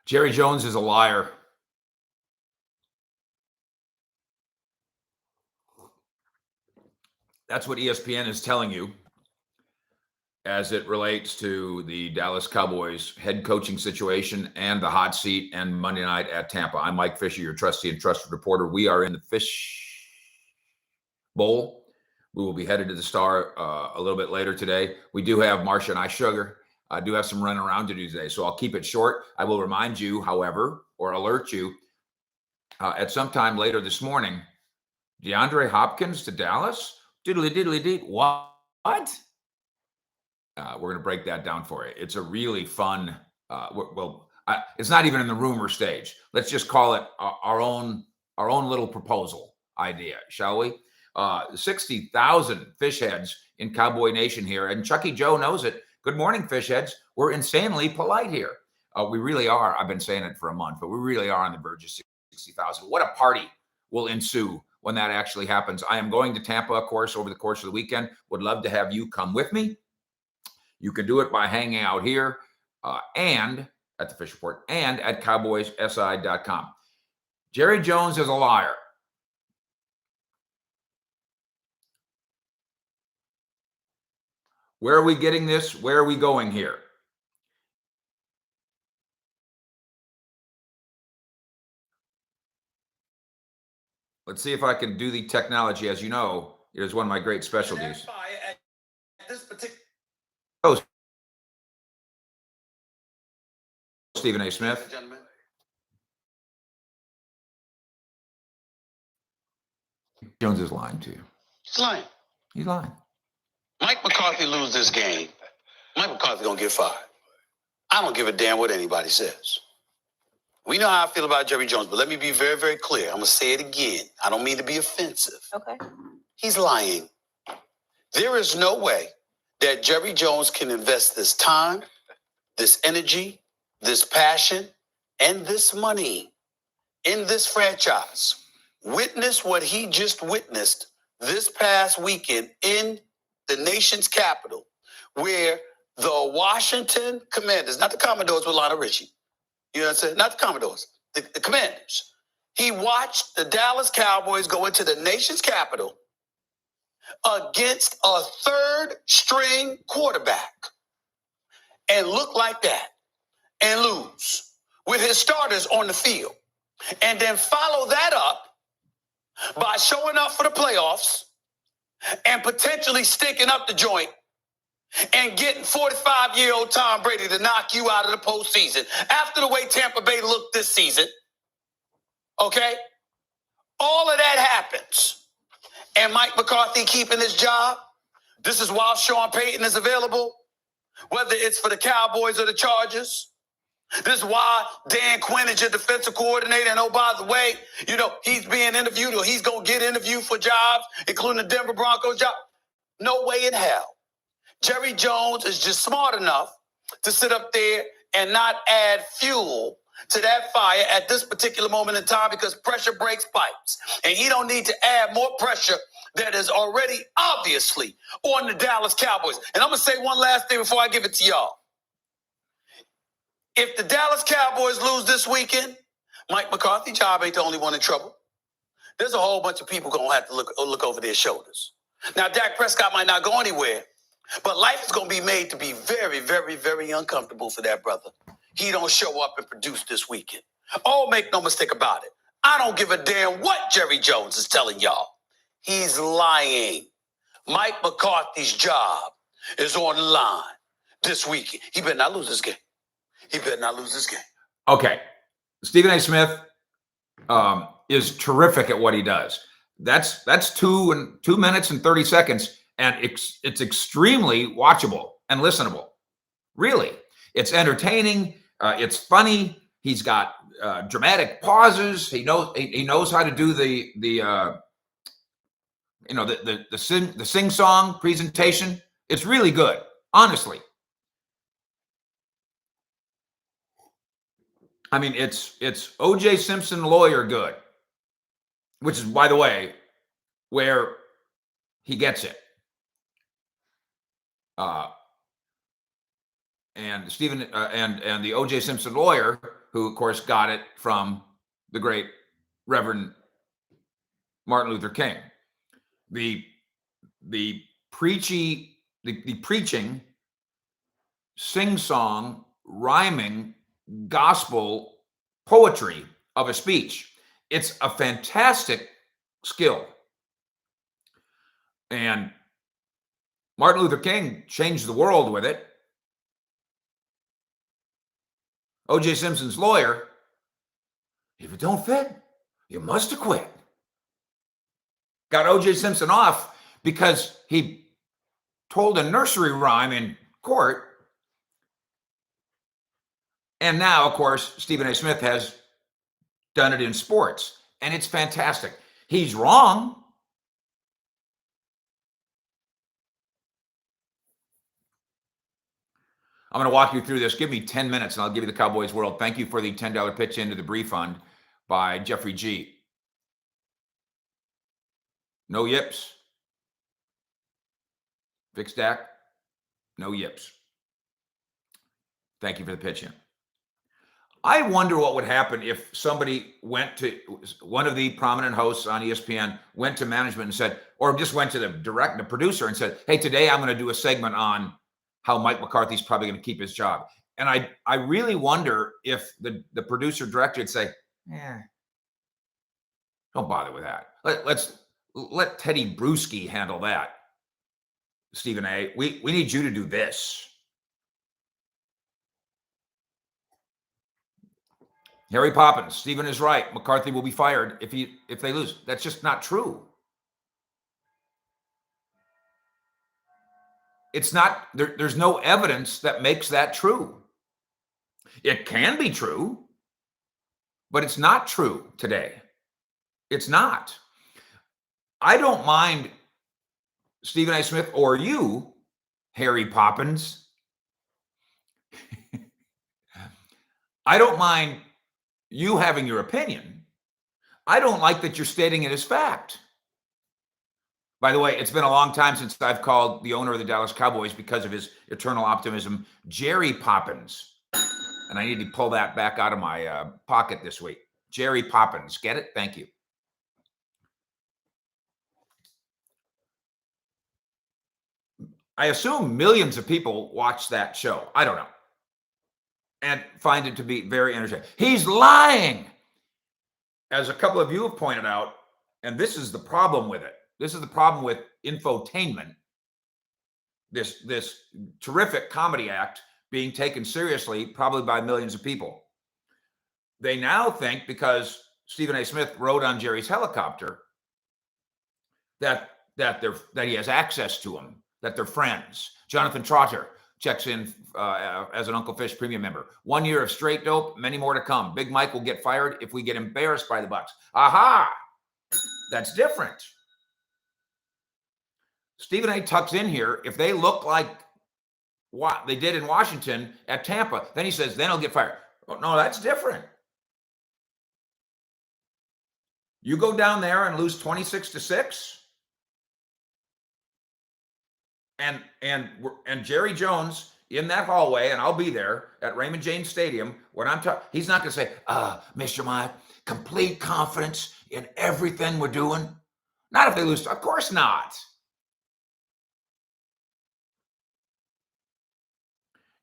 Jerry Jones is a liar. That's what ESPN is telling you as it relates to the Dallas Cowboys head coaching situation and the hot seat and Monday night at Tampa. I'm Mike Fisher, your trusty and trusted reporter. We are in the Fish Bowl. We will be headed to the Star a little bit later today. We do have Marcia and I sugar. I do have some running around to do today, so I'll keep it short. I will remind you, however, or alert you at some time later this morning, DeAndre Hopkins to Dallas? Diddly diddly dee. What? We're going to break that down for you. It's a really fun, it's not even in the rumor stage. Let's just call it our own little proposal idea, shall we? 60,000 fish heads in Cowboy Nation here, and Chucky Joe knows it. Good morning, fish heads. We're insanely polite here. We really are. I've been saying it for a month, but we really are on the verge of 60,000. What a party will ensue when that actually happens. I am going to Tampa, of course, over the course of the weekend. Would love to have you come with me. You can do it by hanging out here and at the Fish Report and at cowboyssi.com. Jerry Jones is a liar. Where are we getting this? Where are we going here? Let's see if I can do the technology. As you know, it is one of my great specialties. This particular Stephen A. Smith. Jones is lying to you. He's lying. He's lying. Mike McCarthy lose this game, Mike McCarthy gonna get fired. I don't give a damn what anybody says. We know how I feel about Jerry Jones, but let me be very, very clear. I'm gonna say it again. I don't mean to be offensive. Okay. He's lying. There is no way that Jerry Jones can invest this time, this energy, this passion, and this money in this franchise. Witness what he just witnessed this past weekend in the nation's capital, where the Washington Commanders, not the Commodores with Lionel Richie, you know what I'm saying? Not the Commodores, the Commanders. He watched the Dallas Cowboys go into the nation's capital against a third-string quarterback and look like that and lose with his starters on the field. And then follow that up by showing up for the playoffs and potentially sticking up the joint and getting 45-year-old Tom Brady to knock you out of the postseason after the way Tampa Bay looked this season. Okay? All of that happens. And Mike McCarthy keeping his job. This is while Sean Payton is available, whether it's for the Cowboys or the Chargers. This is why Dan Quinn is your defensive coordinator. And oh, by the way, you know, he's being interviewed or he's going to get interviewed for jobs, including the Denver Broncos job. No way in hell. Jerry Jones is just smart enough to sit up there and not add fuel to that fire at this particular moment in time, because pressure breaks pipes. And he don't need to add more pressure that is already obviously on the Dallas Cowboys. And I'm going to say one last thing before I give it to y'all. If the Dallas Cowboys lose this weekend, Mike McCarthy's job ain't the only one in trouble. There's a whole bunch of people going to have to look over their shoulders. Now, Dak Prescott might not go anywhere, but life is going to be made to be very, very, very uncomfortable for that brother. He don't show up and produce this weekend. Oh, make no mistake about it. I don't give a damn what Jerry Jones is telling y'all. He's lying. Mike McCarthy's job is on the line this weekend. He better not lose this game. He better not lose this game. Okay. Stephen A. Smith is terrific at what he does. That's 2 minutes and 30 seconds, and it's extremely watchable and listenable. Really. It's entertaining. It's funny. He's got dramatic pauses. He knows how to do the sing-song presentation. It's really good, honestly. I mean, it's O.J. Simpson lawyer good, which is, by the way, where he gets it. And Stephen and the O.J. Simpson lawyer, who, of course, got it from the great Reverend Martin Luther King. The preaching, sing-song, rhyming, gospel poetry of a speech. It's a fantastic skill. And Martin Luther King changed the world with it. O.J. Simpson's lawyer, if it don't fit, you must have quit. Got O.J. Simpson off because he told a nursery rhyme in court. And now, of course, Stephen A. Smith has done it in sports, and it's fantastic. He's wrong. I'm going to walk you through this. Give me 10 minutes, and I'll give you the Cowboys world. Thank you for the $10 pitch into the brief fund by Jeffrey G. No yips. Vic Stack, no yips. Thank you for the pitch in. I wonder what would happen if somebody went to one of the prominent hosts on ESPN, went to management and said, or just went to the producer and said, hey, today I'm going to do a segment on how Mike McCarthy's probably going to keep his job. And I really wonder if the producer director would say, don't bother with that. Let Teddy Bruschi handle that. Stephen A., we need you to do this. Harry Poppins, Stephen is right. McCarthy will be fired if they lose. That's just not true. It's not, there's no evidence that makes that true. It can be true, but it's not true today. It's not. I don't mind Stephen A. Smith or you, Harry Poppins. I don't mind you having your opinion. I don't like that you're stating it as fact. By the way, it's been a long time since I've called the owner of the Dallas Cowboys, because of his eternal optimism, Jerry Poppins. And I need to pull that back out of my pocket this week. Jerry Poppins. Get it? Thank you. I assume millions of people watch that show. I don't know. And find it to be very entertaining. He's lying. As a couple of you have pointed out, and this is the problem with it. This is the problem with infotainment. This terrific comedy act being taken seriously, probably by millions of people. They now think, because Stephen A. Smith rode on Jerry's helicopter, that he has access to him, that they're friends. Jonathan Trotter checks in as an Uncle Fish premium member. 1 year of straight dope, many more to come. Big Mike will get fired if we get embarrassed by the Bucs. Aha! That's different. Stephen A. tucks in here. If they look like what they did in Washington at Tampa, then he says, then he'll get fired. Oh, no, that's different. You go down there and lose 26-6. And Jerry Jones in that hallway, and I'll be there at Raymond James Stadium when I'm talking. He's not going to say, Mr. Mike, complete confidence in everything we're doing. Not if they lose. Of course not.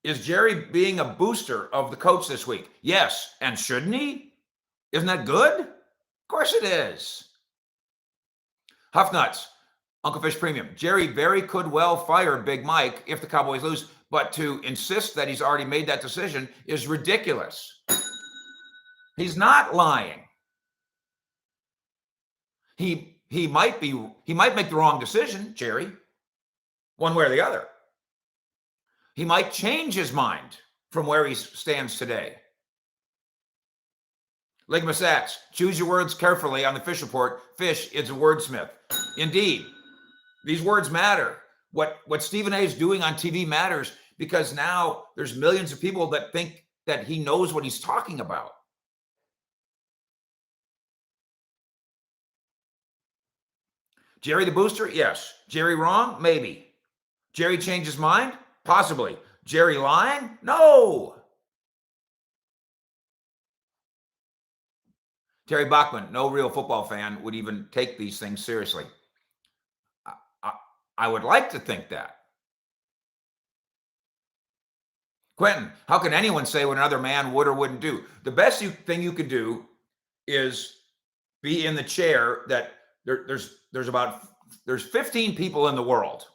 Is Jerry being a booster of the coach this week? Yes. And shouldn't he? Isn't that good? Of course it is. Huff Nuts. Uncle Fish Premium. Jerry very could well fire Big Mike if the Cowboys lose, but to insist that he's already made that decision is ridiculous. He's not lying. He might make the wrong decision, Jerry, one way or the other. He might change his mind from where he stands today. Ligma Sachs, choose your words carefully on the Fish Report. Fish is a wordsmith. Indeed. These words matter. What Stephen A. is doing on TV matters, because now there's millions of people that think that he knows what he's talking about. Jerry the booster? Yes. Jerry wrong? Maybe. Jerry changed his mind? Possibly. Jerry lying? No. Terry Bachman, no real football fan would even take these things seriously. I would like to think that. Quentin, how can anyone say what another man would or wouldn't do? The best thing you could do is be in the chair that there's 15 people in the world.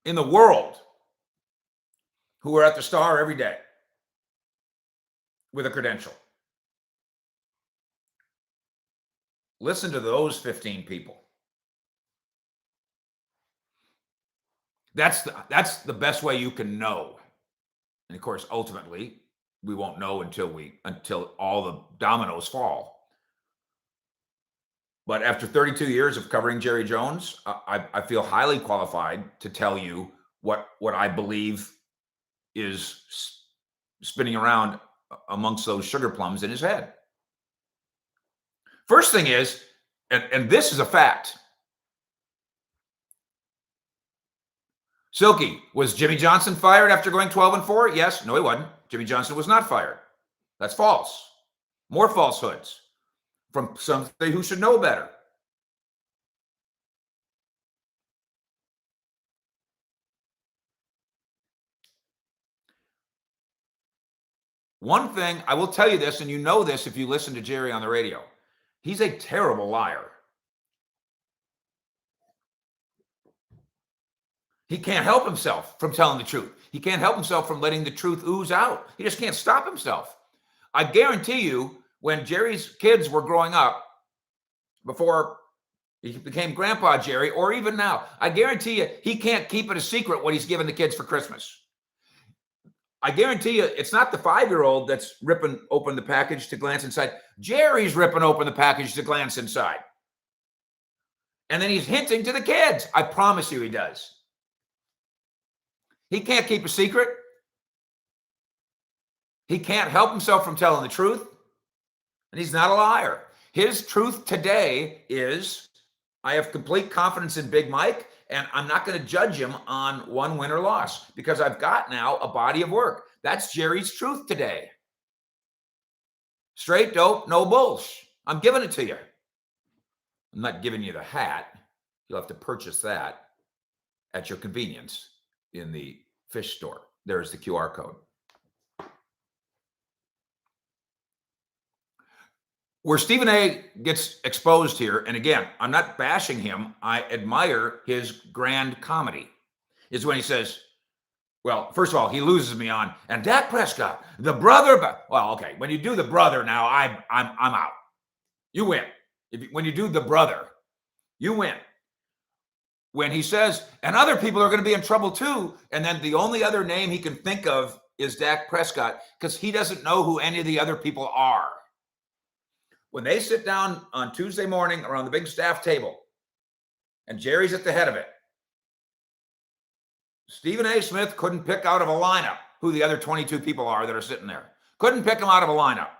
In the world who are at the Star every day with a credential. Listen to those 15 people. That's the best way you can know. And of course, ultimately, we won't know until all the dominoes fall. But after 32 years of covering Jerry Jones, I feel highly qualified to tell you what I believe is spinning around amongst those sugar plums in his head. First thing is, and this is a fact. Silky, was Jimmy Johnson fired after going 12-4? Yes. No, he wasn't. Jimmy Johnson was not fired. That's false. More falsehoods from somebody who should know better. One thing, I will tell you this, and you know this if you listen to Jerry on the radio. He's a terrible liar. He can't help himself from telling the truth. He can't help himself from letting the truth ooze out. He just can't stop himself. I guarantee you, when Jerry's kids were growing up, before he became Grandpa Jerry, or even now, I guarantee you, he can't keep it a secret what he's giving the kids for Christmas. I guarantee you, it's not the 5-year-old that's ripping open the package to glance inside. Jerry's ripping open the package to glance inside. And then he's hinting to the kids. I promise you he does. He can't keep a secret. He can't help himself from telling the truth. And he's not a liar. His truth today is, I have complete confidence in Big Mike, and I'm not going to judge him on one win or loss because I've got now a body of work. That's Jerry's truth today. Straight dope, no bullsh. I'm giving it to you. I'm not giving you the hat. You'll have to purchase that at your convenience in the fish store. There's the QR code. Where Stephen A gets exposed here, and again, I'm not bashing him. I admire his grand comedy, is when he says, well, first of all, he loses me on, and Dak Prescott, the brother, but well, okay, when you do the brother now, I'm out. You win. When you do the brother, you win. When he says, and other people are going to be in trouble too, and then the only other name he can think of is Dak Prescott, because he doesn't know who any of the other people are. When they sit down on Tuesday morning around the big staff table, and Jerry's at the head of it, Stephen A. Smith couldn't pick out of a lineup who the other 22 people are that are sitting there. Couldn't pick them out of a lineup.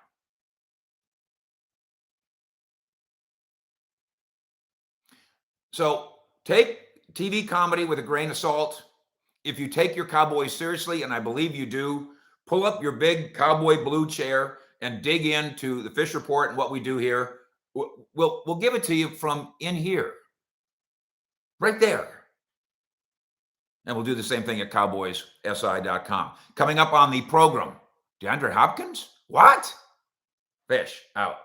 So take TV comedy with a grain of salt. If you take your Cowboys seriously, and I believe you do, pull up your big cowboy blue chair and dig into the Fish Report and what we do here. We'll give it to you from in here, right there. And we'll do the same thing at cowboyssi.com. Coming up on the program, DeAndre Hopkins? What? Fish out.